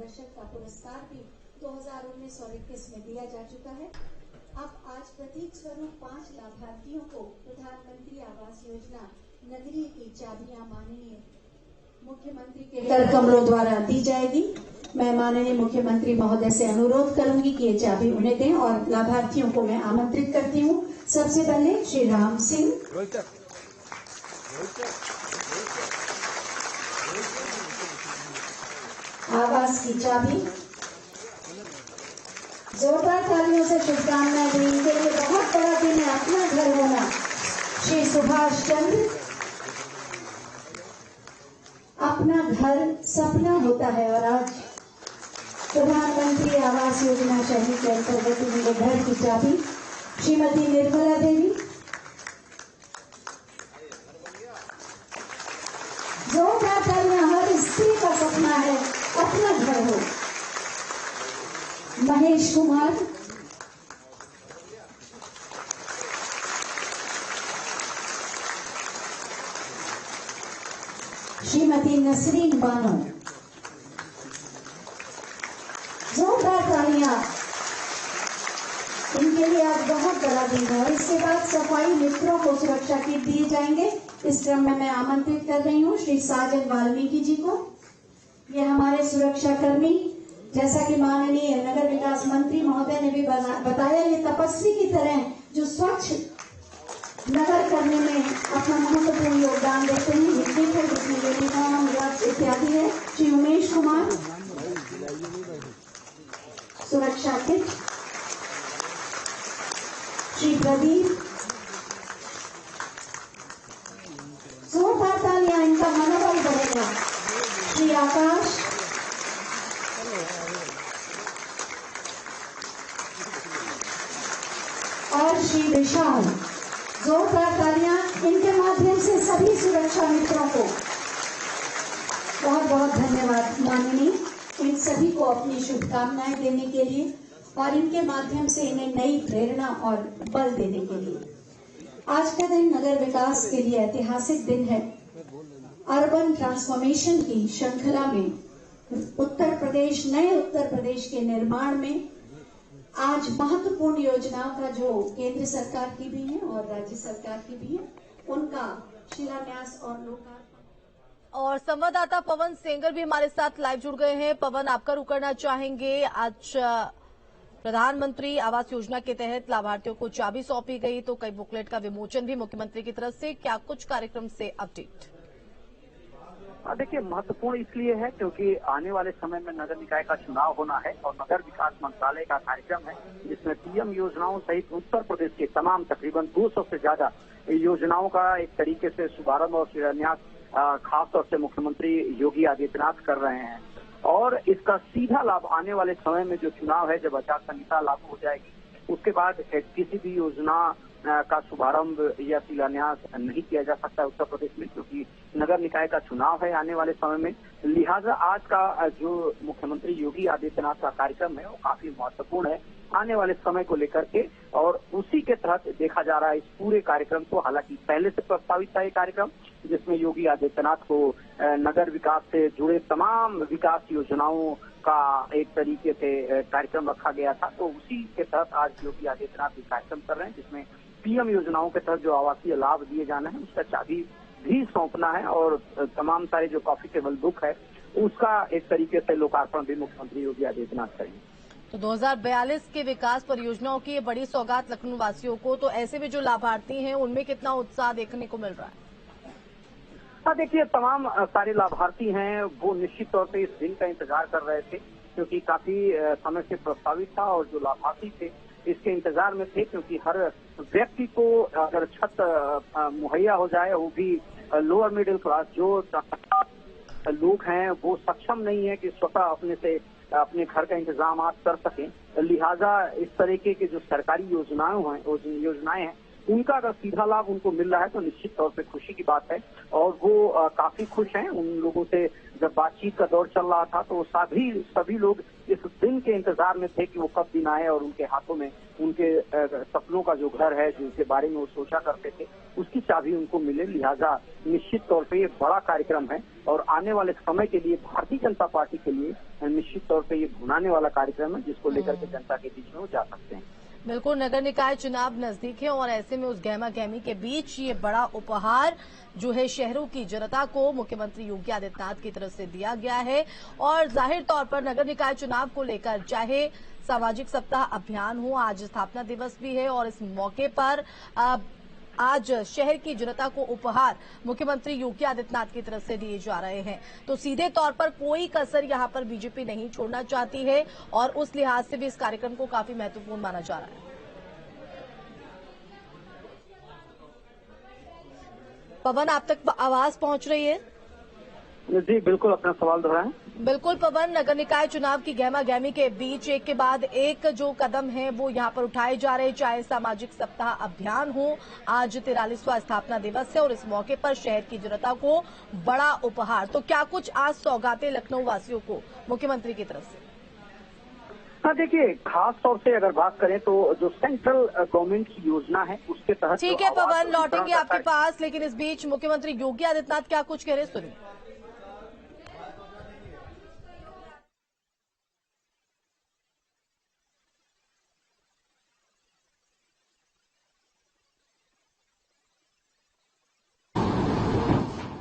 मार्गदर्शक का पुरस्कार भी 2019 और 21 में दिया जा चुका है। अब आज प्रतीक स्वरूप 5 लाभार्थियों को प्रधानमंत्री आवास योजना नगरीय की चाबियां माननीय मुख्यमंत्री के कर कमलों द्वारा दी जाएगी। मैं माननीय मुख्यमंत्री महोदय से अनुरोध करूंगी कि ये चाबी उन्हें दें और लाभार्थियों को मैं आमंत्रित करती हूं। सबसे पहले श्री राम सिंह, आवास की चाबी। जोरदार तालियों से शुभकामनाएं दें। इनके लिए बहुत बड़ा दिन है, अपना घर होना। श्री सुभाष चंद्र, अपना घर सपना होता है और आज प्रधानमंत्री आवास योजना शहरी के अंतर्गत उनके घर की चाबी। श्रीमती निर्मला देवी, जोरदार तालियां, हर स्त्री का सपना है अपना घर हो। महेश कुमार, श्रीमती नसरीन बानो, जोरदार तालियां। इनके लिए आज बहुत बड़ा दिन है। और इसके बाद सफाई मित्रों को सुरक्षा किट दिए जाएंगे। इस क्रम में मैं आमंत्रित कर रही हूं श्री साजन वाल्मीकि जी को। ये हमारे सुरक्षा कर्मी, जैसा कि माननीय नगर विकास मंत्री महोदय ने भी बताया, ये तपस्वी की तरह जो स्वच्छ नगर करने में अपना महत्वपूर्ण योगदान देते हैं। ये है जिसमें यूनिफॉर्म इत्यादि है। श्री उमेश कुमार, सुरक्षा किट। श्री प्रदीप, जोरदार तालियां, इनका मनोबल बढ़ेगा। श्री आकाश, और श्री विशाल, जोरदार तालियां। इनके माध्यम से सभी सुरक्षा मित्रों को बहुत बहुत धन्यवाद माननीय, इन सभी को अपनी शुभकामनाएं देने के लिए और इनके माध्यम से इन्हें नई प्रेरणा और बल देने के लिए। आज का दिन नगर विकास के लिए ऐतिहासिक दिन है। अर्बन ट्रांसफॉर्मेशन की श्रृंखला में उत्तर प्रदेश, नए उत्तर प्रदेश के निर्माण में आज महत्वपूर्ण योजनाओं का जो केंद्र सरकार की भी है और राज्य सरकार की भी है, उनका शिलान्यास और लोकार्पण। और संवाददाता पवन सेंगर भी हमारे साथ लाइव जुड़ गए हैं। पवन, आपका रुख करना चाहेंगे। आज प्रधानमंत्री आवास योजना के तहत लाभार्थियों को चाबी सौंपी गई, तो कई बुकलेट का विमोचन भी मुख्यमंत्री की तरफ से। क्या कुछ कार्यक्रम से अपडेट? देखिए, महत्वपूर्ण इसलिए है क्योंकि आने वाले समय में नगर निकाय का चुनाव होना है और नगर विकास मंत्रालय का कार्यक्रम है, जिसमें पीएम योजनाओं सहित उत्तर प्रदेश के तमाम तकरीबन 200 से ज्यादा योजनाओं का एक तरीके से शुभारंभ और शिलान्यास खासतौर से मुख्यमंत्री योगी आदित्यनाथ कर रहे हैं। और इसका सीधा लाभ आने वाले समय में जो चुनाव है, जब आचार संहिता लागू हो जाएगी, उसके बाद किसी भी योजना का शुभारंभ या शिलान्यास नहीं किया जा सकता उत्तर प्रदेश में, क्योंकि नगर निकाय का चुनाव है आने वाले समय में। लिहाजा आज का जो मुख्यमंत्री योगी आदित्यनाथ का कार्यक्रम है वो काफी महत्वपूर्ण है आने वाले समय को लेकर के, और उसी के तहत देखा जा रहा है इस पूरे कार्यक्रम को। हालांकि पहले से प्रस्तावित था ये कार्यक्रम, जिसमें योगी आदित्यनाथ को नगर विकास से जुड़े तमाम विकास योजनाओं का एक तरीके से कार्यक्रम रखा गया था, तो उसी के तहत आज योगी आदित्यनाथ ये कार्यक्रम कर रहे हैं, जिसमें पीएम योजनाओं के तहत जो आवासीय लाभ दिए जाना है उसका चाबी भी सौंपना है और तमाम सारे जो कॉफी टेबल बुक है उसका एक तरीके से लोकार्पण भी मुख्यमंत्री योगी आदित्यनाथ करेंगे। तो 2042 के विकास परियोजनाओं की ये बड़ी सौगात लखनऊ वासियों को, तो ऐसे में जो लाभार्थी हैं उनमें कितना उत्साह देखने को मिल रहा है? हाँ, देखिए, तमाम सारे लाभार्थी हैं वो निश्चित तौर पे इस दिन का इंतजार कर रहे थे, क्योंकि काफी समय से प्रस्तावित था और जो लाभार्थी थे इसके इंतजार में थे, क्योंकि हर व्यक्ति को अगर छत मुहैया हो जाए, वो भी लोअर मिडिल क्लास जो लोग हैं वो सक्षम नहीं है कि स्वतः अपने से अपने घर का इंतजाम कर सकें। लिहाजा इस तरीके की जो सरकारी योजनाएं हैं उनका अगर सीधा लाभ उनको मिल रहा है तो निश्चित तौर पे खुशी की बात है। और वो काफी खुश हैं। उन लोगों से जब बातचीत का दौर चल रहा था तो सभी लोग इस दिन के इंतजार में थे कि वो कब दिन आए और उनके हाथों में उनके सपनों का जो घर है, जिसके बारे में वो सोचा करते थे, उसकी चाबी उनको मिले। लिहाजा निश्चित तौर पे ये बड़ा कार्यक्रम है और आने वाले समय के लिए भारतीय जनता पार्टी के लिए निश्चित तौर पे ये भुनाने वाला कार्यक्रम है, जिसको लेकर के जनता के बीच में वो जा सकते हैं। बिल्कुल, नगर निकाय चुनाव नजदीक है और ऐसे में उस गहमा गहमी के बीच ये बड़ा उपहार जो है शहरों की जनता को मुख्यमंत्री योगी आदित्यनाथ की तरफ से दिया गया है। और जाहिर तौर पर नगर निकाय चुनाव को लेकर चाहे सामाजिक सप्ताह अभियान हो, आज स्थापना दिवस भी है और इस मौके पर आज शहर की जनता को उपहार मुख्यमंत्री योगी आदित्यनाथ की तरफ से दिए जा रहे हैं। तो सीधे तौर पर कोई कसर यहां पर बीजेपी नहीं छोड़ना चाहती है और उस लिहाज से भी इस कार्यक्रम को काफी महत्वपूर्ण माना जा रहा है। पवन, आप तक आवाज पहुंच रही है? जी बिल्कुल, अपना सवाल दोहराएं। बिल्कुल पवन, नगर निकाय चुनाव की गहमा गहमी के बीच एक के बाद एक जो कदम है वो यहां पर उठाए जा रहे हैं, चाहे सामाजिक सप्ताह अभियान हो, आज 43वां स्थापना दिवस है और इस मौके पर शहर की जनता को बड़ा उपहार। तो क्या कुछ आज सौगातें लखनऊ वासियों को मुख्यमंत्री की तरफ से? हाँ देखिए, खास तौर से अगर बात करें तो जो सेंट्रल गवर्नमेंट की योजना है उसके तहत ठीक है पवन, लौटेंगे आपके पास, लेकिन इस बीच मुख्यमंत्री योगी आदित्यनाथ क्या कुछ कह रहे, सुनिए।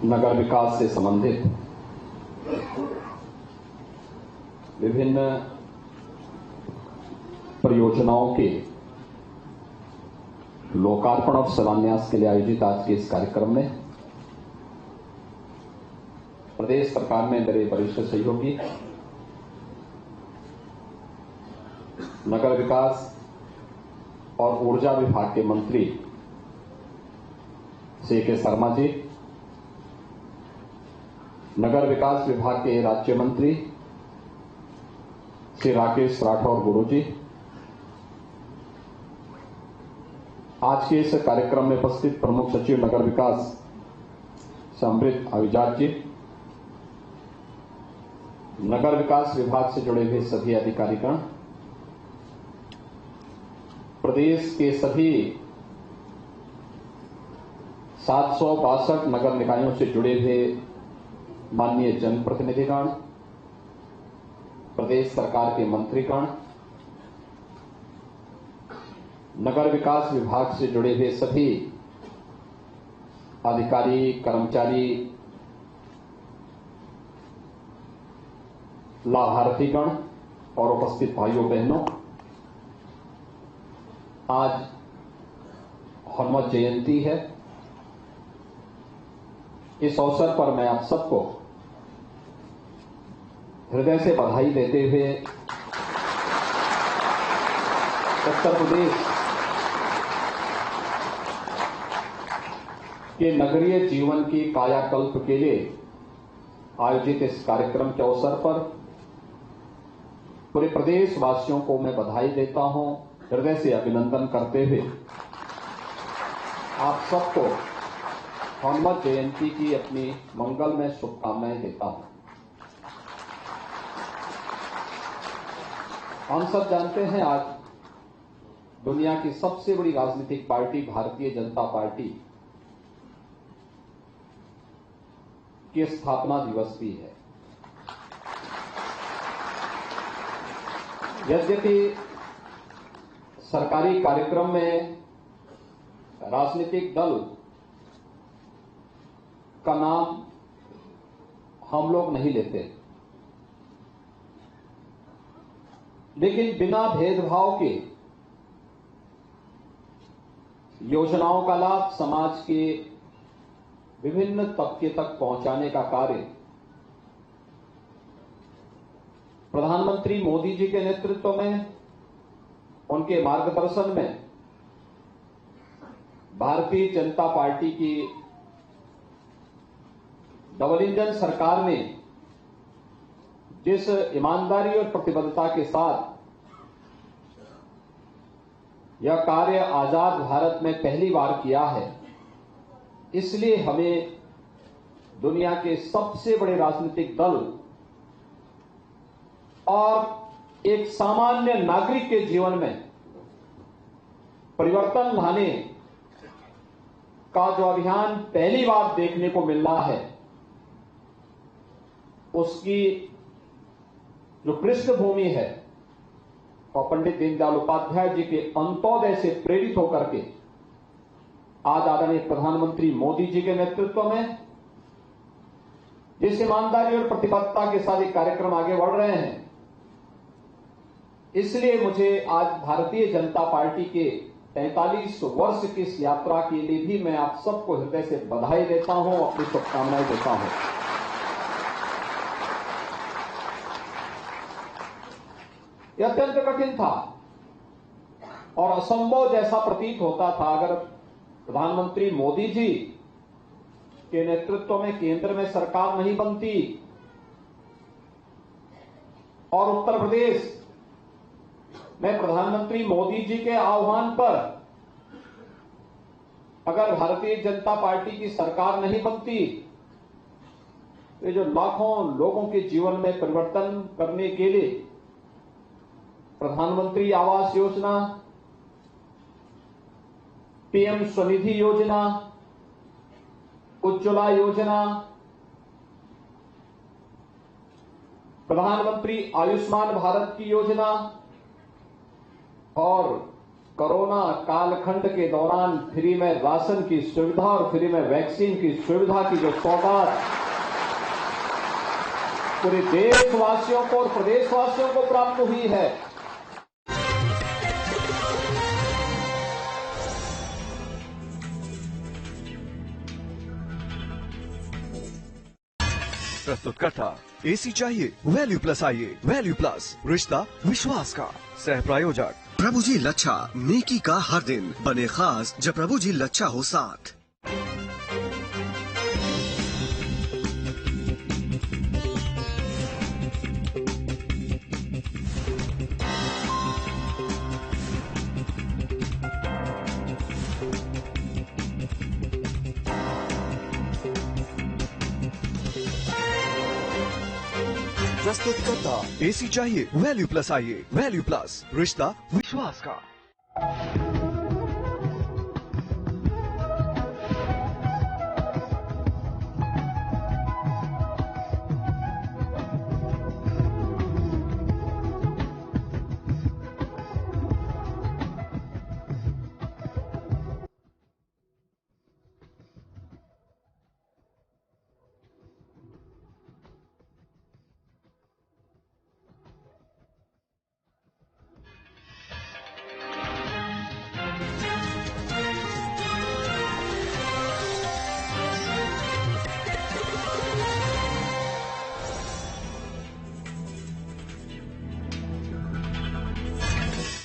नगर विकास से संबंधित विभिन्न परियोजनाओं के लोकार्पण और शिलान्यास के लिए आयोजित आज के इस कार्यक्रम में प्रदेश सरकार में मेरे वरिष्ठ सहयोगी नगर विकास और ऊर्जा विभाग के मंत्री श्री के शर्मा जी, नगर विकास विभाग के राज्य मंत्री श्री राकेश राठौर गुरु जी, आज के इस कार्यक्रम में उपस्थित प्रमुख सचिव नगर विकास समृद्ध अभिजात जी, नगर विकास विभाग से जुड़े हुए सभी अधिकारीगण, प्रदेश के सभी 762 नगर निकायों से जुड़े हुए माननीय जनप्रतिनिधिगण, प्रदेश सरकार के मंत्रीगण, नगर विकास विभाग से जुड़े हुए सभी अधिकारी, कर्मचारी, लाभार्थीगण और उपस्थित भाइयों बहनों, आज हनुमत जयंती है। इस अवसर पर मैं आप सबको हृदय से बधाई देते हुए उत्तर प्रदेश के नगरीय जीवन की कायाकल्प के लिए आयोजित इस कार्यक्रम के अवसर पर पूरे प्रदेश वासियों को मैं बधाई देता हूं, हृदय से अभिनंदन करते हुए आप सबको हनुमत जयंती की अपनी मंगलमय शुभकामनाएं देता हूं। हम सब जानते हैं आज दुनिया की सबसे बड़ी राजनीतिक पार्टी भारतीय जनता पार्टी की स्थापना दिवस भी है। यद्यपि सरकारी कार्यक्रम में राजनीतिक दल का नाम हम लोग नहीं लेते, लेकिन बिना भेदभाव के योजनाओं का लाभ समाज के विभिन्न तबके तक पहुंचाने का कार्य प्रधानमंत्री मोदी जी के नेतृत्व में, उनके मार्गदर्शन में भारतीय जनता पार्टी की डबल इंजन सरकार ने जिस ईमानदारी और प्रतिबद्धता के साथ यह कार्य आजाद भारत में पहली बार किया है। इसलिए हमें दुनिया के सबसे बड़े राजनीतिक दल और एक सामान्य नागरिक के जीवन में परिवर्तन लाने का जो अभियान पहली बार देखने को मिल रहा है, उसकी जो पृष्ठभूमि है और पंडित दीनदयाल उपाध्याय जी के अंत्योदय से प्रेरित होकर के आज आदरणीय प्रधानमंत्री मोदी जी के नेतृत्व में जिस ईमानदारी और प्रतिबद्धता के साथ ये कार्यक्रम आगे बढ़ रहे हैं, इसलिए मुझे आज भारतीय जनता पार्टी के 43 वर्ष की इस यात्रा के लिए भी मैं आप सबको हृदय से बधाई देता हूं, अपनी शुभकामनाएं देता हूं। यह अत्यंत कठिन था और असंभव जैसा प्रतीत होता था। अगर प्रधानमंत्री मोदी जी के नेतृत्व में केंद्र में सरकार नहीं बनती और उत्तर प्रदेश में प्रधानमंत्री मोदी जी के आह्वान पर अगर भारतीय जनता पार्टी की सरकार नहीं बनती, तो जो लाखों लोगों के जीवन में परिवर्तन करने के लिए प्रधानमंत्री आवास योजना, पीएम स्वनिधि योजना, उज्ज्वला योजना, प्रधानमंत्री आयुष्मान भारत की योजना और कोरोना कालखंड के दौरान फ्री में राशन की सुविधा और फ्री में वैक्सीन की सुविधा की जो सौगात पूरे देशवासियों को और प्रदेशवासियों को प्राप्त हुई है, प्रस्तुतकर्ता एसी चाहिए वैल्यू प्लस आइए, वैल्यू प्लस रिश्ता विश्वास का। सह प्रायोजक प्रभु जी लच्छा, नेकी का हर दिन बने खास जब प्रभु जी लच्छा हो साथ। प्रस्तुतकर्ता एसी चाहिए वैल्यू प्लस आइए, वैल्यू प्लस रिश्ता विश्वास का।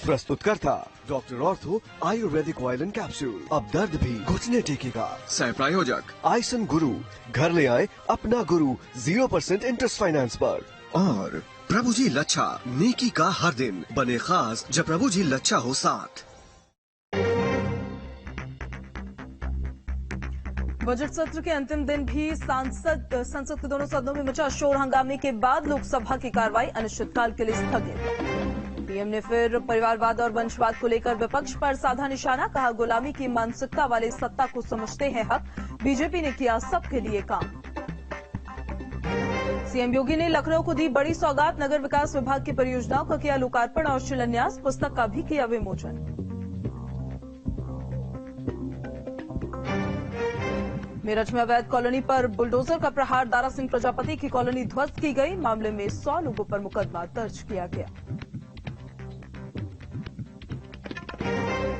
प्रस्तुतकर्ता doctor ortho ayurvedic oil and capsule, अब दर्द भी घुटने टेकेगा। सह प्रायोजक आइसन गुरु, घर ले आए अपना गुरु 0% इंटरेस्ट फाइनेंस पर। और प्रभु जी लच्छा, नेकी का हर दिन बने खास जब प्रभु जी लच्छा हो साथ। बजट सत्र के अंतिम दिन भी संसद के दोनों सदनों में मचा शोर हंगामे के बाद लोकसभा की कार्रवाई अनिश्चितकाल के लिए स्थगित। पीएम ने फिर परिवारवाद और वंशवाद को लेकर विपक्ष पर साधा निशाना, कहा गुलामी की मानसिकता वाले सत्ता को समझते हैं हक, बीजेपी ने किया सबके लिए काम। सीएम योगी ने लखनऊ को दी बड़ी सौगात, नगर विकास विभाग की परियोजनाओं का किया लोकार्पण और शिलान्यास, पुस्तक का भी किया विमोचन। मेरठ में अवैध कॉलोनी पर बुलडोजर का प्रहार, दारा सिंह प्रजापति की कॉलोनी ध्वस्त की गई, मामले में 100 लोगों पर मुकदमा दर्ज किया गया।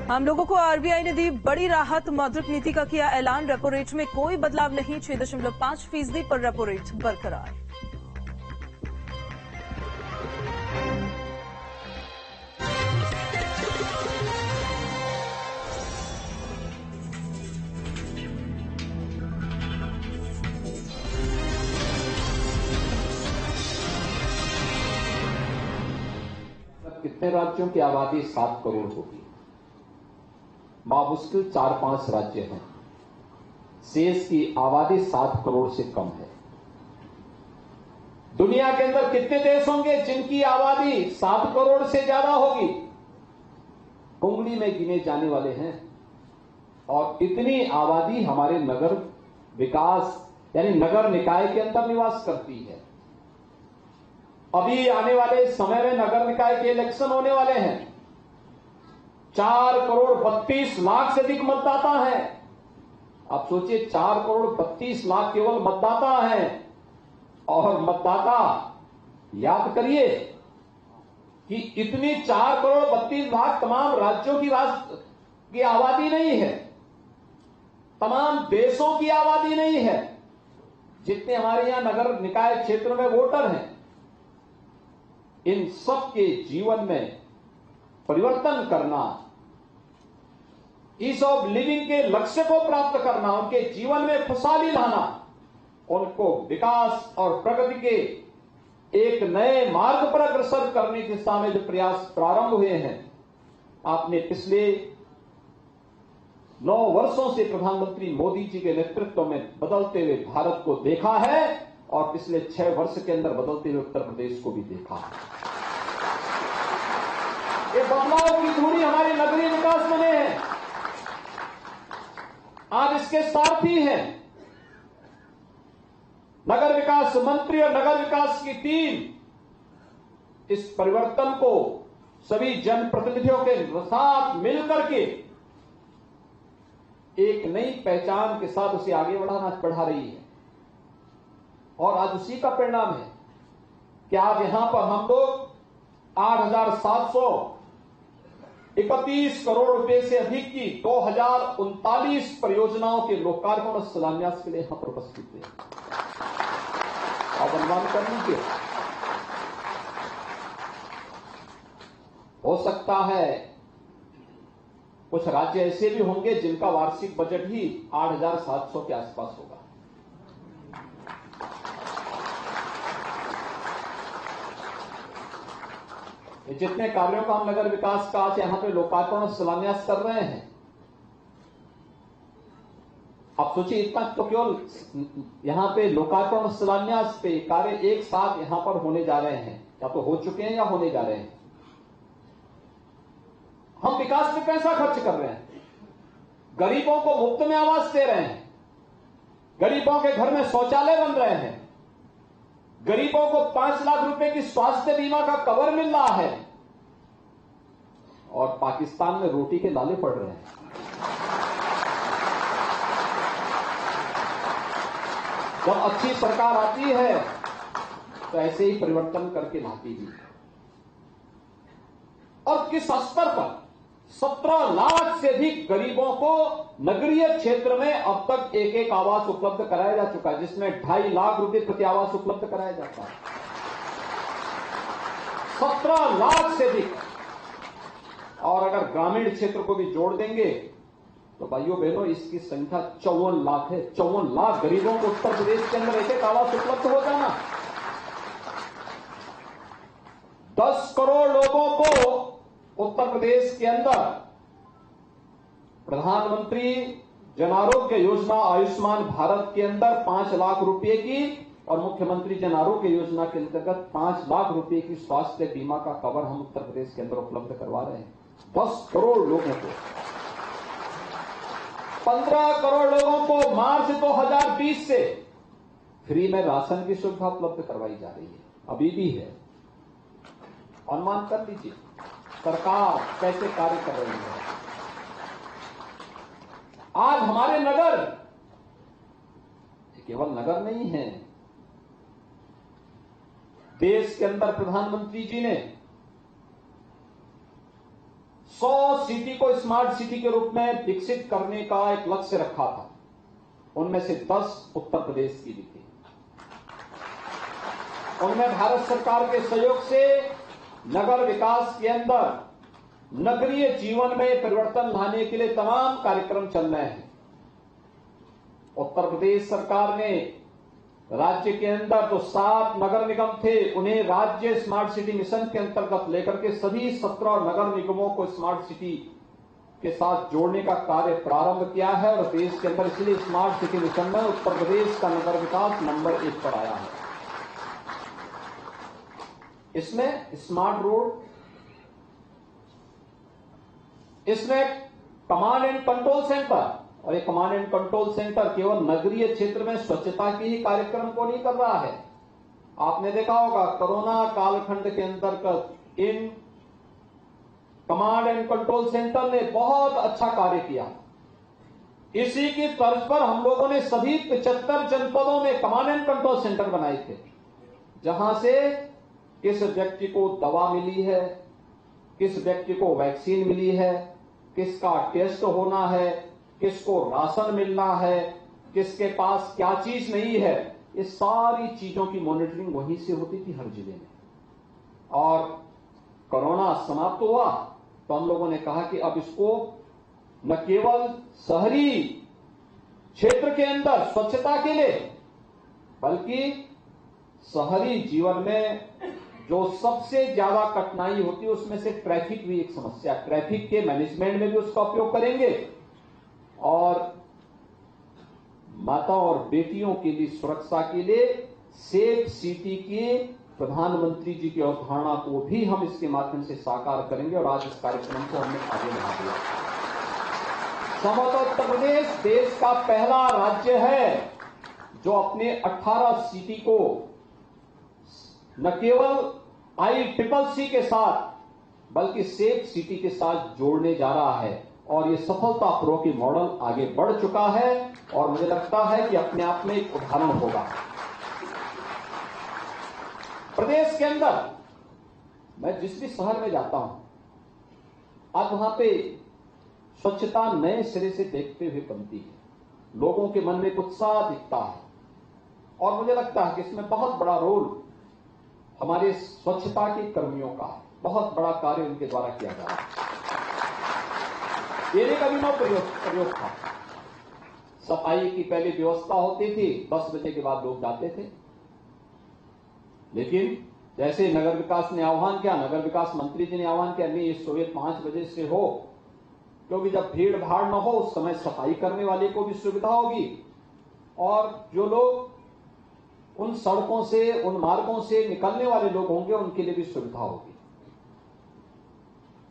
आम लोगों को आरबीआई ने दी बड़ी राहत, मौद्रिक नीति का किया ऐलान, रेपो रेट में कोई बदलाव नहीं, 6.5% पर रेपो रेट बरकरार। कितने राज्यों की आबादी 7 करोड़ होगी, बामुश्किल 4-5 राज्य हैं। शेष की आबादी 7 करोड़ से कम है। दुनिया के अंदर कितने देश होंगे जिनकी आबादी 7 करोड़ से ज्यादा होगी? उंगली में गिने जाने वाले हैं। और इतनी आबादी हमारे नगर विकास यानी नगर निकाय के अंदर निवास करती है। अभी आने वाले समय में नगर निकाय के इलेक्शन होने वाले हैं। 4 करोड़ 32 लाख से अधिक मतदाता हैं। आप सोचिए, 4 करोड़ 32 लाख केवल मतदाता हैं। और मतदाता, याद करिए कि इतनी 4 करोड़ 32 लाख तमाम राज्यों की आबादी नहीं है, तमाम देशों की आबादी नहीं है। जितने हमारे यहां नगर निकाय क्षेत्र में वोटर हैं, इन सब के जीवन में परिवर्तन करना, ईज ऑफ लिविंग के लक्ष्य को प्राप्त करना, उनके जीवन में खुशहाली लाना, उनको विकास और प्रगति के एक नए मार्ग पर अग्रसर करने की दिशा में जो प्रयास प्रारंभ हुए हैं, आपने पिछले 9 वर्षों से प्रधानमंत्री मोदी जी के नेतृत्व में बदलते हुए भारत को देखा है और पिछले 6 वर्ष के अंदर बदलते हुए उत्तर प्रदेश को भी देखा है। ये बदलाव की धुरी हमारे नगरीय विकास में है। आज इसके सारथी हैं नगर विकास मंत्री और नगर विकास की टीम। इस परिवर्तन को सभी जनप्रतिनिधियों के साथ मिलकर के एक नई पहचान के साथ उसे आगे बढ़ा रही है। और आज उसी का परिणाम है कि आज यहां पर हम लोग 8,731 करोड़ रुपए से अधिक की 2039 परियोजनाओं के लोकार्पण और शिलान्यास के लिए यहां पर उपस्थित थे। अब अनुमान कर लीजिए, हो सकता है कुछ राज्य ऐसे भी होंगे जिनका वार्षिक बजट ही 8,700 के आसपास होगा। ये जितने कार्यों का हम नगर विकास का आज यहां पे लोकार्पण और शिलान्यास कर रहे हैं, आप सोचिए, इतना तो केवल यहां पे लोकार्पण और शिलान्यास पे कार्य एक साथ यहां पर होने जा रहे हैं, या तो हो चुके हैं या होने जा रहे हैं। हम विकास में पैसा खर्च कर रहे हैं, गरीबों को मुफ्त में आवास दे रहे हैं, गरीबों के घर में शौचालय बन रहे हैं, गरीबों को 5 लाख रुपए की स्वास्थ्य बीमा का कवर मिल रहा है, और पाकिस्तान में रोटी के लाले पड़ रहे हैं। जब अच्छी सरकार आती है तो ऐसे ही परिवर्तन करके लाती भी है। और किस स्तर पर 17 लाख से अधिक गरीबों को नगरीय क्षेत्र में अब तक एक आवास उपलब्ध कराया जा चुका है, जिसमें 2.5 लाख रुपए प्रति आवास उपलब्ध कराया जाता है। 17 लाख से अधिक। और अगर ग्रामीण क्षेत्र को भी जोड़ देंगे तो भाइयों बहनों, इसकी संख्या 54 लाख है। 54 लाख गरीबों को उत्तर प्रदेश के अंदर एक आवास उपलब्ध हो जाना। 10 करोड़ लोगों को उत्तर प्रदेश के अंदर प्रधानमंत्री जन आरोग्य योजना आयुष्मान भारत के अंदर 5 लाख रुपए की और मुख्यमंत्री जन आरोग्य योजना के अंतर्गत 5 लाख रुपए की स्वास्थ्य बीमा का कवर हम उत्तर प्रदेश के अंदर उपलब्ध करवा रहे हैं। 10 करोड़ लोगों को। 15 करोड़ लोगों को मार्च 2020 से फ्री में राशन की सुविधा उपलब्ध करवाई जा रही है, अभी भी है। अनुमान कर लीजिए सरकार कैसे कार्य कर रही है। आज हमारे नगर केवल नगर नहीं है, देश के अंदर प्रधानमंत्री जी ने 100 सिटी को स्मार्ट सिटी के रूप में विकसित करने का एक लक्ष्य रखा था। उनमें से 10 उत्तर प्रदेश की भी थी। उनमें भारत सरकार के सहयोग से नगर विकास के अंदर नगरीय जीवन में परिवर्तन लाने के लिए तमाम कार्यक्रम चल रहे हैं। उत्तर प्रदेश सरकार ने राज्य के अंदर जो 7 नगर निगम थे उन्हें राज्य स्मार्ट सिटी मिशन के अंतर्गत लेकर के सभी 17 नगर निगमों को स्मार्ट सिटी के साथ जोड़ने का कार्य प्रारंभ किया है और देश के अंदर इसलिए स्मार्ट सिटी मिशन में उत्तर प्रदेश का नगर विकास नंबर 1 पर आया है। इसमें स्मार्ट रोड, इसमें कमांड एंड कंट्रोल सेंटर, और ये कमांड एंड कंट्रोल सेंटर केवल नगरीय क्षेत्र में स्वच्छता के ही कार्यक्रम को नहीं कर रहा है। आपने देखा होगा कोरोना कालखंड के अंतर्गत in command and control centre ने बहुत अच्छा कार्य किया। इसी की तर्ज पर हम लोगों ने सभी 75 जनपदों में कमांड एंड कंट्रोल सेंटर बनाए थे, जहां से किस व्यक्ति को दवा मिली है, किस व्यक्ति को वैक्सीन मिली है, किसका टेस्ट होना है, किसको राशन मिलना है, किसके पास क्या चीज नहीं है, ये सारी चीजों की मॉनिटरिंग वहीं से होती थी हर जिले में। और कोरोना समाप्त हुआ तो हम लोगों ने कहा कि अब इसको न केवल शहरी क्षेत्र के अंदर स्वच्छता के लिए, बल्कि शहरी जीवन में जो सबसे ज्यादा कठिनाई होती है उसमें से ट्रैफिक भी एक समस्या, ट्रैफिक के मैनेजमेंट में भी उसका उपयोग करेंगे और माताओं और बेटियों के लिए सुरक्षा के लिए सेफ सिटी की प्रधानमंत्री जी की अवधारणा को भी हम इसके माध्यम से साकार करेंगे और आज इस कार्यक्रम को हमने आगे बढ़ा दिया। समग्र उत्तर प्रदेश देश का पहला राज्य है जो अपने 18 सिटी को न केवल ICCC के साथ बल्कि सेफ सिटी के साथ जोड़ने जा रहा है और ये सफलतापूर्वक ये मॉडल आगे बढ़ चुका है और मुझे लगता है कि अपने आप में एक उदाहरण होगा। प्रदेश के अंदर मैं जिस भी शहर में जाता हूं आज वहां पे स्वच्छता नए सिरे से देखते हुए बनती है, लोगों के मन में एक उत्साह दिखता है और मुझे लगता है कि इसमें बहुत बड़ा रोल हमारे स्वच्छता के कर्मियों का है, बहुत बड़ा कार्य उनके द्वारा किया जा रहा है। ये का भी नौ प्रयोग था। सफाई की पहले व्यवस्था होती थी, 10 बजे के बाद लोग जाते थे, लेकिन जैसे नगर विकास ने आह्वान किया, नगर विकास मंत्री जी ने आह्वान किया, नहीं ये सुबह 5 बजे से हो, क्योंकि जब भीड़ भाड़ न हो उस समय सफाई करने वाले को भी सुविधा होगी और जो लोग उन सड़कों से, उन मार्गों से निकलने वाले लोग होंगे उनके लिए भी सुविधा होगी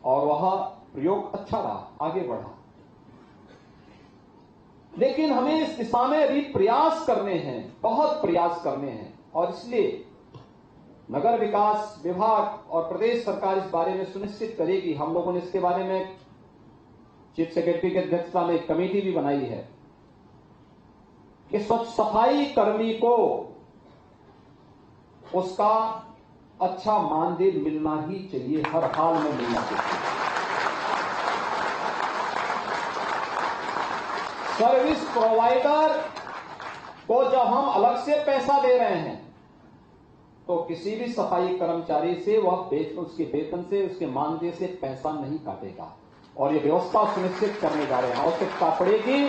और वह प्रयोग अच्छा रहा, आगे बढ़ा। लेकिन हमें इस दिशा में अभी प्रयास करने हैं, बहुत प्रयास करने हैं और इसलिए नगर विकास विभाग और प्रदेश सरकार इस बारे में सुनिश्चित करेगी। हम लोगों ने इसके बारे में चीफ सेक्रेटरी की अध्यक्षता में एक कमेटी भी बनाई है कि स्वच्छ सफाई कर्मी को उसका अच्छा मानदेय मिलना ही चाहिए, हर हाल में मिलना चाहिए। सर्विस प्रोवाइडर को जब हम अलग से पैसा दे रहे हैं तो किसी भी सफाई कर्मचारी से वह उसके वेतन से, उसके मानदेय से पैसा नहीं काटेगा और ये व्यवस्था सुनिश्चित करने जा रहे हैं। आवश्यकता पड़ेगी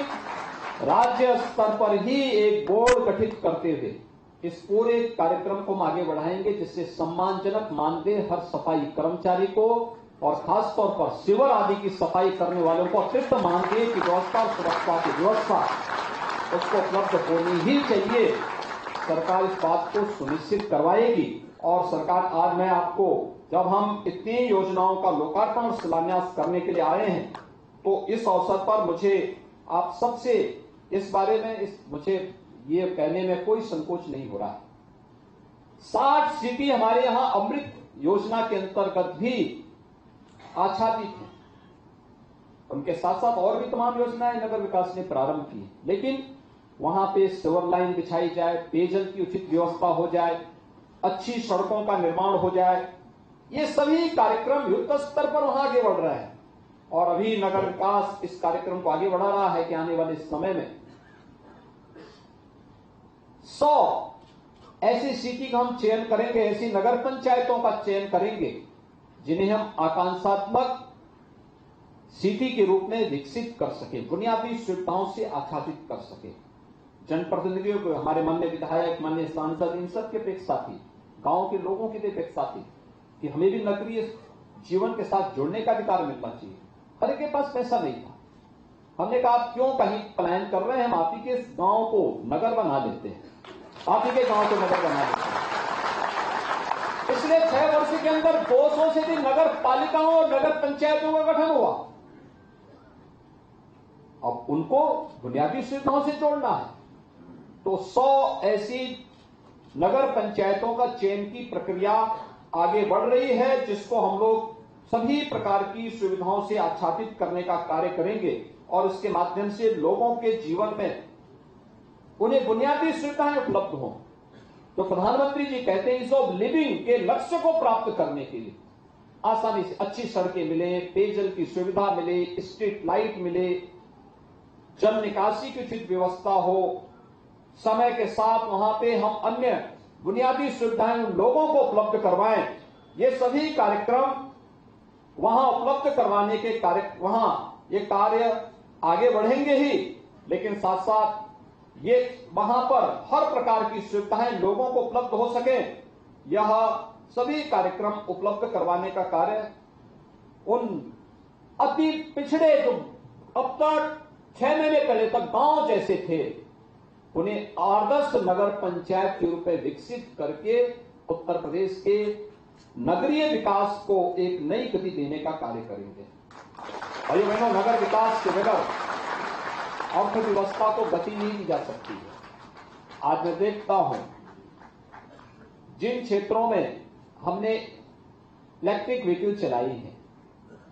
राज्य स्तर पर ही एक बोर्ड गठित करते हुए इस पूरे कार्यक्रम को हम आगे बढ़ाएंगे, जिससे सम्मानजनक मानदेय हर सफाई कर्मचारी को और खासतौर पर सीवर आदि की सफाई करने वालों को अतिरिक्त मानदेय की व्यवस्था और सुरक्षा की व्यवस्था उसको उपलब्ध होनी ही चाहिए। सरकार इस बात को सुनिश्चित करवाएगी और सरकार आज मैं आपको, जब हम इतनी योजनाओं का लोकार्पण और शिलान्यास करने के लिए आए हैं तो इस अवसर पर मुझे आप सबसे इस बारे में मुझे ये कहने में कोई संकोच नहीं हो रहा है। 60 सिटी हमारे यहां अमृत योजना के अंतर्गत भी आच्छादित है, उनके साथ साथ और भी तमाम योजनाएं नगर विकास ने प्रारंभ की, लेकिन वहां पे सिवर लाइन बिछाई जाए, पेयजल की उचित व्यवस्था हो जाए, अच्छी सड़कों का निर्माण हो जाए, ये सभी कार्यक्रम युद्ध स्तर पर वहां आगे बढ़ रहे हैं और अभी नगर विकास इस कार्यक्रम को आगे बढ़ा रहा है कि आने वाले समय में 100 ऐसी सिटी का हम चयन करेंगे, ऐसी नगर पंचायतों का चयन करेंगे जिन्हें हम आकांक्षात्मक सिटी के रूप में विकसित कर सके, बुनियादी सुविधाओं से आच्छादित कर सके। जनप्रतिनिधियों को, हमारे माननीय विधायक, माननीय सांसद, इन सब की अपेक्षा थी, गांव के लोगों की अपेक्षा थी कि हमें भी नगरीय जीवन के साथ जुड़ने का अधिकार मिलना चाहिए। और इनके पास पैसा नहीं था। हमने कहा आप क्यों कहीं पलायन कर रहे हैं, हम आप ही के गांव को नगर बना लेते हैं, आप ही के गांव को नगर बना लेते हैं। इसलिए 6 वर्ष के अंदर 200 से भी नगर पालिकाओं और नगर पंचायतों का गठन हुआ। अब उनको बुनियादी सुविधाओं से जोड़ना है, तो 100 ऐसी नगर पंचायतों का चयन की प्रक्रिया आगे बढ़ रही है, जिसको हम लोग सभी प्रकार की सुविधाओं से आच्छादित करने का कार्य करेंगे और इसके माध्यम से लोगों के जीवन में उन्हें बुनियादी सुविधाएं उपलब्ध हों। तो प्रधानमंत्री जी कहते हैं ईज ऑफ लिविंग के लक्ष्य को प्राप्त करने के लिए आसानी से अच्छी सड़कें मिले, पेयजल की सुविधा मिले, स्ट्रीट लाइट मिले, जल निकासी की उचित व्यवस्था हो, समय के साथ वहां पे हम अन्य बुनियादी सुविधाएं उन लोगों को उपलब्ध करवाएं। ये सभी कार्यक्रम वहां उपलब्ध करवाने के कार्य, वहां ये कार्य आगे बढ़ेंगे ही, लेकिन साथ साथ ये वहां पर हर प्रकार की सुविधाएं लोगों को उपलब्ध हो सके, यह सभी कार्यक्रम उपलब्ध करवाने का कार्य उन अति पिछड़े जो अब तक 6 महीने पहले तक गांव जैसे थे, उन्हें आदर्श नगर पंचायत के रूप में विकसित करके उत्तर प्रदेश के नगरीय विकास को एक नई गति देने का कार्य करेंगे। भाइयों बहनों, नगर विकास के बगैर अर्थव्यवस्था को गति नहीं दी जा सकती है। आज मैं देखता हूं जिन क्षेत्रों में हमने इलेक्ट्रिक व्हीकल चलाई है,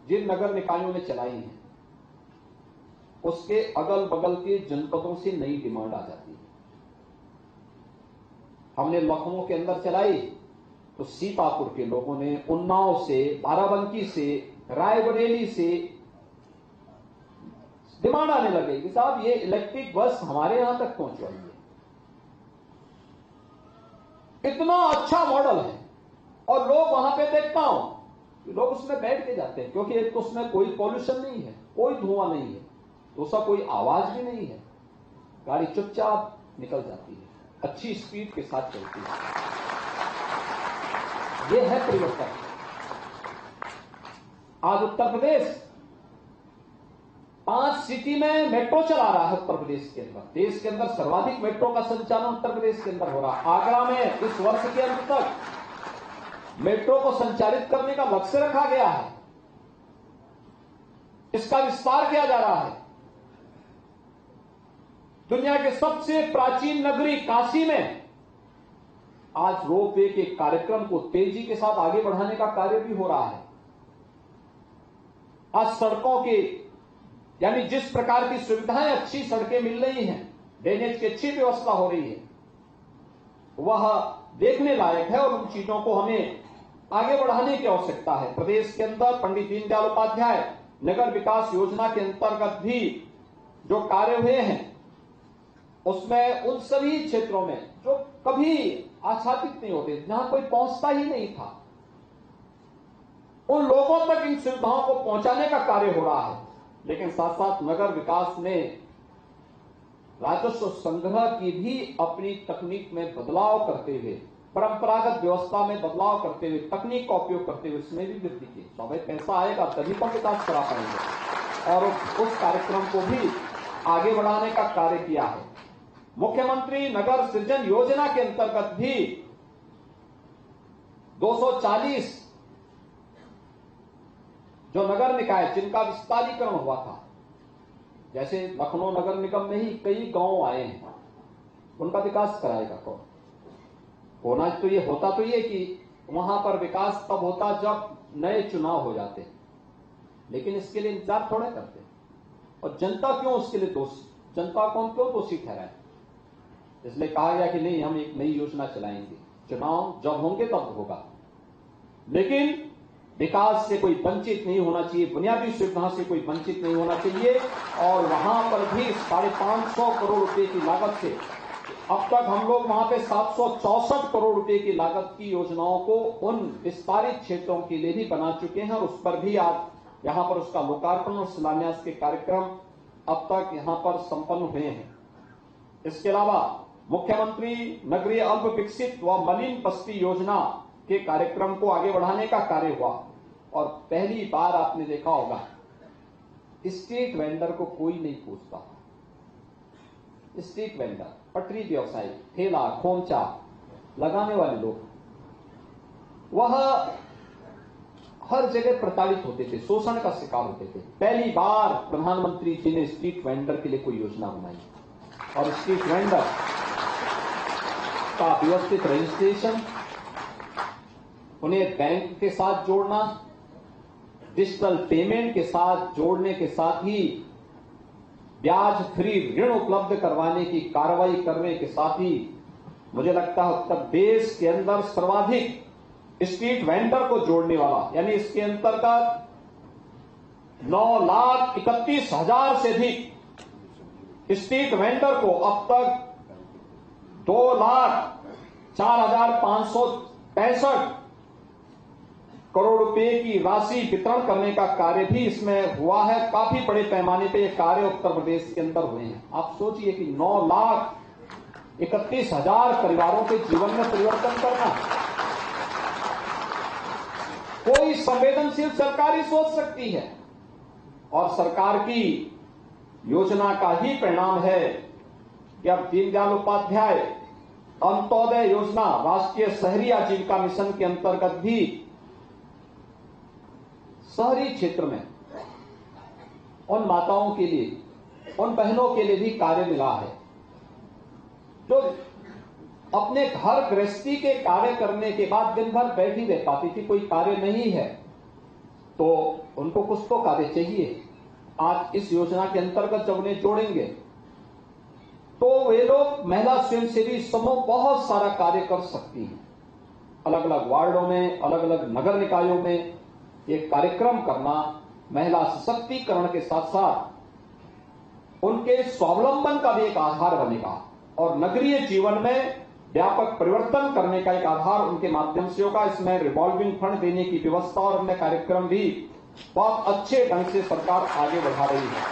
जिन नगर निकायों ने चलाई है, उसके अगल बगल के जनपदों से नई डिमांड आ जाती है। हमने लखनऊ के अंदर चलाई तो सीतापुर के लोगों ने, उन्नाव से, बाराबंकी से, रायबरेली से डिमांड आने लगे कि साहब ये इलेक्ट्रिक बस हमारे यहां तक पहुंचवाइए। इतना अच्छा मॉडल है और लोग वहां पे देखता हूं कि लोग उसमें बैठ के जाते हैं, क्योंकि एक तो उसमें कोई पॉल्यूशन नहीं है, कोई धुआं नहीं है, दूसरा कोई आवाज भी नहीं है, गाड़ी चुपचाप निकल जाती है, अच्छी स्पीड के साथ चलती है। यह है परिवर्तन। आज उत्तर प्रदेश 5 सिटी में मेट्रो चला रहा है। उत्तर प्रदेश के अंदर, देश के अंदर सर्वाधिक मेट्रो का संचालन उत्तर प्रदेश के अंदर हो रहा है। आगरा में इस वर्ष के अंत तक मेट्रो को संचालित करने का लक्ष्य रखा गया है, इसका विस्तार किया जा रहा है। दुनिया के सबसे प्राचीन नगरी काशी में आज रोपवे के कार्यक्रम को तेजी के साथ आगे बढ़ाने का कार्य भी हो रहा है। आज सड़कों के, यानी जिस प्रकार की सुविधाएं, अच्छी सड़कें मिल रही हैं, ड्रेनेज की अच्छी व्यवस्था हो रही है, वह देखने लायक है और उन चीजों को हमें आगे बढ़ाने की आवश्यकता है। प्रदेश के अंदर पंडित दीनदयाल उपाध्याय नगर विकास योजना के अंतर्गत भी जो कार्य हुए हैं, उसमें उन सभी क्षेत्रों में जो कभी आच्छादित नहीं होते, जहां कोई पहुंचता ही नहीं था, उन लोगों तक इन सुविधाओं को पहुंचाने का कार्य हो रहा है। लेकिन साथ साथ नगर विकास में राजस्व संग्रह की भी अपनी तकनीक में बदलाव करते हुए, परंपरागत व्यवस्था में बदलाव करते हुए, तकनीक का उपयोग करते हुए इसमें भी वृद्धि की। तो भाई पैसा आएगा तभी तो विकास करा पाएंगे, और उस कार्यक्रम को भी आगे बढ़ाने का कार्य किया है। मुख्यमंत्री नगर सृजन योजना के अंतर्गत भी 240 जो नगर निकाय जिनका विस्तारीकरण हुआ था, जैसे लखनऊ नगर निगम में ही कई गांव आए हैं, उनका विकास कराएगा कौन? होना तो ये होता तो ये कि वहां पर विकास तब होता जब नए चुनाव हो जाते, लेकिन इसके लिए इंतजार थोड़े करते। और जनता क्यों उसके लिए दोषी, जनता को क्यों दोषी ठहराए? इसलिए कहा गया कि नहीं, हम एक नई योजना चलाएंगे, चुनाव जब होंगे तब होगा, लेकिन विकास से कोई वंचित नहीं होना चाहिए, बुनियादी सुविधा से कोई वंचित नहीं होना चाहिए। और वहां पर भी 550 करोड़ रुपए की लागत से अब तक हम लोग वहां पे 764 करोड़ रुपए की लागत की योजनाओं को उन विस्तारित क्षेत्रों के लिए भी बना चुके हैं, और उस पर भी आज यहां पर उसका लोकार्पण और शिलान्यास के कार्यक्रम अब तक यहां पर संपन्न हुए हैं। इसके अलावा मुख्यमंत्री नगरीय अल्प विकसित व मलिन बस्ती योजना के कार्यक्रम को आगे बढ़ाने का कार्य हुआ, और पहली बार आपने देखा होगा स्ट्रीट वेंडर को कोई नहीं पूछता। स्ट्रीट वेंडर, पटरी व्यवसायी, ठेला खोमचा लगाने वाले लोग, वह हर जगह प्रताड़ित होते थे, शोषण का शिकार होते थे। पहली बार प्रधानमंत्री जी ने स्ट्रीट वेंडर के लिए कोई योजना बनाई और स्ट्रीट वेंडर का व्यवस्थित रजिस्ट्रेशन, उन्हें बैंक के साथ जोड़ना, डिजिटल पेमेंट के साथ जोड़ने के साथ ही ब्याज फ्री ऋण उपलब्ध करवाने की कार्रवाई करने के साथ ही मुझे लगता है उत्तर प्रदेश के अंदर सर्वाधिक स्ट्रीट वेंडर को जोड़ने वाला, यानी इसके अंतर्गत 9,31,000 से अधिक स्ट्रीट वेंडर को अब तक 2,04,565 करोड़ रुपए की राशि वितरण करने का कार्य भी इसमें हुआ है। काफी बड़े पैमाने पे ये कार्य उत्तर प्रदेश के अंदर हुए हैं। आप सोचिए कि 9,31,000 परिवारों के जीवन में परिवर्तन करना कोई संवेदनशील सरकार ही सोच सकती है, और सरकार की योजना का ही परिणाम है कि अब दीनदयाल उपाध्याय अंत्योदय योजना, राष्ट्रीय शहरी आजीविका मिशन के अंतर्गत भी शहरी क्षेत्र में उन माताओं के लिए, उन बहनों के लिए भी कार्य मिला है जो अपने घर गृहस्थी के कार्य करने के बाद दिन भर बैठी रह पाती थी, कोई कार्य नहीं है तो उनको कुछ तो कार्य चाहिए। आज इस योजना के अंतर्गत जब उन्हें जोड़ेंगे तो वे लोग, महिला स्वयंसेवी समूह बहुत सारा कार्य कर सकती हैं। अलग अलग वार्डों में, अलग अलग नगर निकायों में ये कार्यक्रम करना महिला सशक्तिकरण के साथ साथ उनके स्वावलंबन का भी एक आधार बनेगा और नगरीय जीवन में व्यापक परिवर्तन करने का एक आधार उनके माध्यम से होगा। इसमें रिवॉल्विंग फंड देने की व्यवस्था और अन्य कार्यक्रम भी बहुत अच्छे ढंग से सरकार आगे बढ़ा रही है।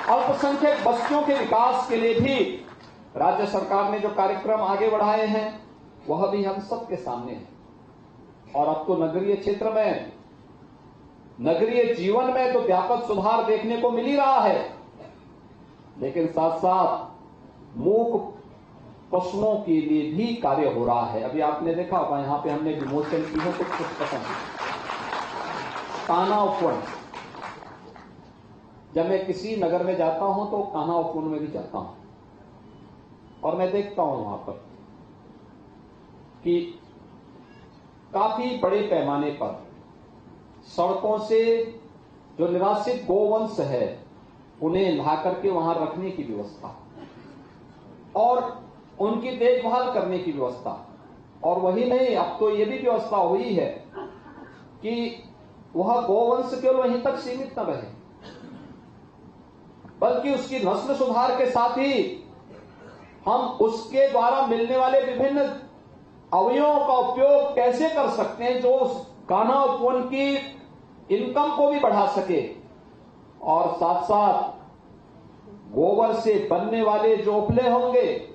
अल्पसंख्यक बस्तियों के विकास के लिए भी राज्य सरकार ने जो कार्यक्रम आगे बढ़ाए हैं वह भी हम सबके सामने है। और अब तो नगरीय क्षेत्र में, नगरीय जीवन में तो व्यापक सुधार देखने को मिल ही रहा है, लेकिन साथ साथ मूक पशुओं के लिए भी कार्य हो रहा है। अभी आपने देखा होगा, यहां पे हमने विमोचन की है कुछ पसंद कान्हा उपवन। जब मैं किसी नगर में जाता हूं तो कान्हा उपवन में भी जाता हूं और मैं देखता हूं वहां पर कि काफी बड़े पैमाने पर सड़कों से जो निराश्रित गोवंश है उन्हें ला करके वहां रखने की व्यवस्था और उनकी देखभाल करने की व्यवस्था। और वही नहीं, अब तो ये भी व्यवस्था हुई है कि वह गोवंश केवल वहीं तक सीमित न रहे, बल्कि उसकी नस्ल सुधार के साथ ही हम उसके द्वारा मिलने वाले विभिन्न अवयवों का उपयोग कैसे कर सकते हैं जो उस कान्हा उपवन की इनकम को भी बढ़ा सके, और साथ साथ गोबर से बनने वाले जो उपले होंगे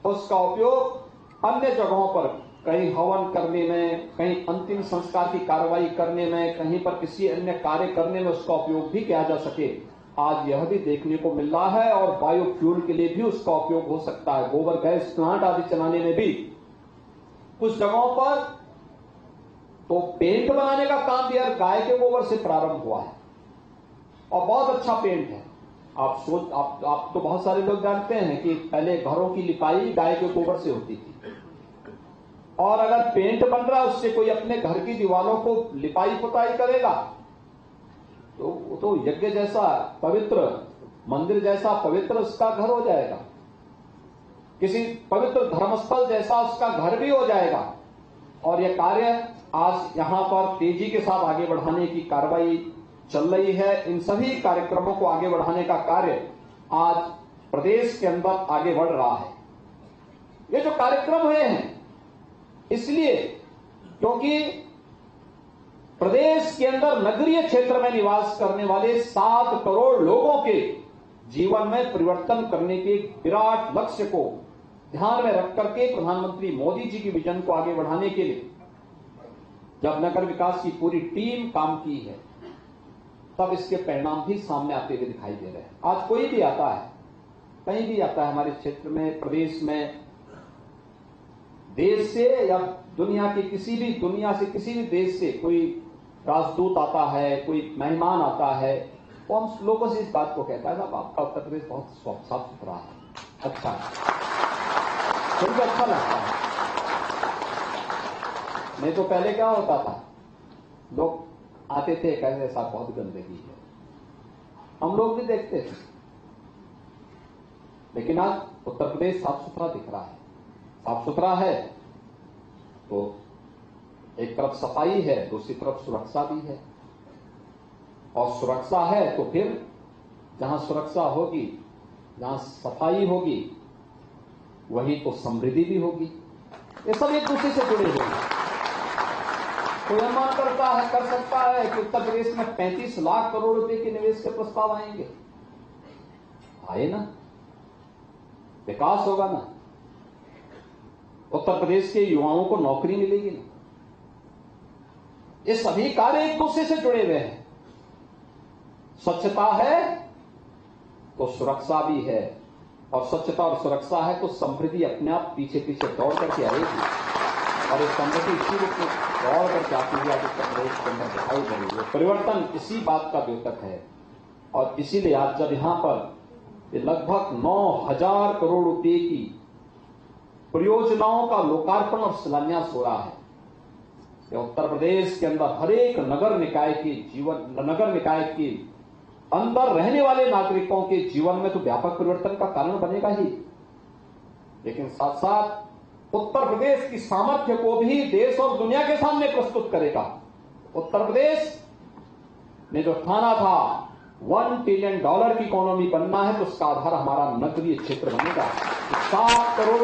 उसका उपयोग अन्य जगहों पर, कहीं हवन करने में, कहीं अंतिम संस्कार की कार्रवाई करने में, कहीं पर किसी अन्य कार्य करने में उसका उपयोग भी किया जा सके। आज यह भी देखने को मिल रहा है और बायोफ्यूल के लिए भी उसका उपयोग हो सकता है। गोबर गैस प्लांट आदि चलाने में भी कुछ जगहों पर तो पेंट बनाने का काम भी यार गाय के गोबर से प्रारंभ हुआ है और बहुत अच्छा पेंट है। आप तो बहुत सारे लोग जानते हैं कि पहले घरों की लिपाई गाय के गोबर से होती थी, और अगर पेंट बन रहा है उससे कोई अपने घर की दीवारों को लिपाई पुताई करेगा तो यज्ञ जैसा पवित्र, मंदिर जैसा पवित्र उसका घर हो जाएगा, किसी पवित्र धर्मस्थल जैसा उसका घर भी हो जाएगा। और यह कार्य आज यहां पर तेजी के साथ आगे बढ़ाने की कार्रवाई चल रही है। इन सभी कार्यक्रमों को आगे बढ़ाने का कार्य आज प्रदेश के अंदर आगे बढ़ रहा है। ये जो कार्यक्रम हुए हैं इसलिए क्योंकि प्रदेश के अंदर नगरीय क्षेत्र में निवास करने वाले 7 करोड़ लोगों के जीवन में परिवर्तन करने के विराट लक्ष्य को ध्यान में रख करके प्रधानमंत्री मोदी जी की विजन को आगे बढ़ाने के लिए जब नगर विकास की पूरी टीम काम की है तब इसके परिणाम भी सामने आते हुए दिखाई दे रहे हैं। आज कोई भी आता है, कहीं भी आता है हमारे क्षेत्र में, प्रदेश में, देश से या दुनिया से किसी भी देश से कोई राजदूत आता है, कोई मेहमान आता है, वो हम लोगों से इस बात को कहता है साहब आपका उत्तर प्रदेश बहुत साफ सुथरा है, अच्छा है, मुझे अच्छा लगता है। नहीं तो पहले क्या होता था, लोग आते थे कहते साहब बहुत गंदगी है, हम लोग भी देखते थे। लेकिन आज उत्तर प्रदेश साफ सुथरा दिख रहा है। साफ सुथरा है तो एक तरफ सफाई है, दूसरी तरफ सुरक्षा भी है, और सुरक्षा है तो फिर जहां सुरक्षा होगी, जहां सफाई होगी, वही तो समृद्धि भी होगी। ये सब एक दूसरे से जुड़े हुए हैं। कोई अनुमान कर सकता है कि उत्तर प्रदेश में 35 लाख करोड़ रुपए के निवेश के प्रस्ताव आएंगे? आए ना, विकास होगा ना, उत्तर प्रदेश के युवाओं को नौकरी मिलेगी ना। ये सभी कार्य एक दूसरे से जुड़े हुए हैं। स्वच्छता है तो सुरक्षा भी है, और स्वच्छता और सुरक्षा है तो समृद्धि अपने आप पीछे पीछे दौड़ करके आएगी, और ये समृद्धि इसी रूप में दौड़ करके आती है आज उत्तर प्रदेश के अंदर दिखाई दे रही है। परिवर्तन इसी बात का द्योतक है, और इसीलिए आज जब यहां पर लगभग 9,000 करोड़ रुपए की परियोजनाओं का लोकार्पण और शिलान्यास हो रहा है, उत्तर प्रदेश के अंदर हर एक नगर निकाय के अंदर रहने वाले नागरिकों के जीवन में तो व्यापक परिवर्तन का कारण बनेगा ही, लेकिन साथ साथ उत्तर प्रदेश की सामर्थ्य को भी देश और दुनिया के सामने प्रस्तुत करेगा। उत्तर प्रदेश ने जो ठाना था $1 ट्रिलियन की इकोनॉमी बनना है, तो उसका आधार हमारा नगरीय क्षेत्र बनेगा। 7 करोड़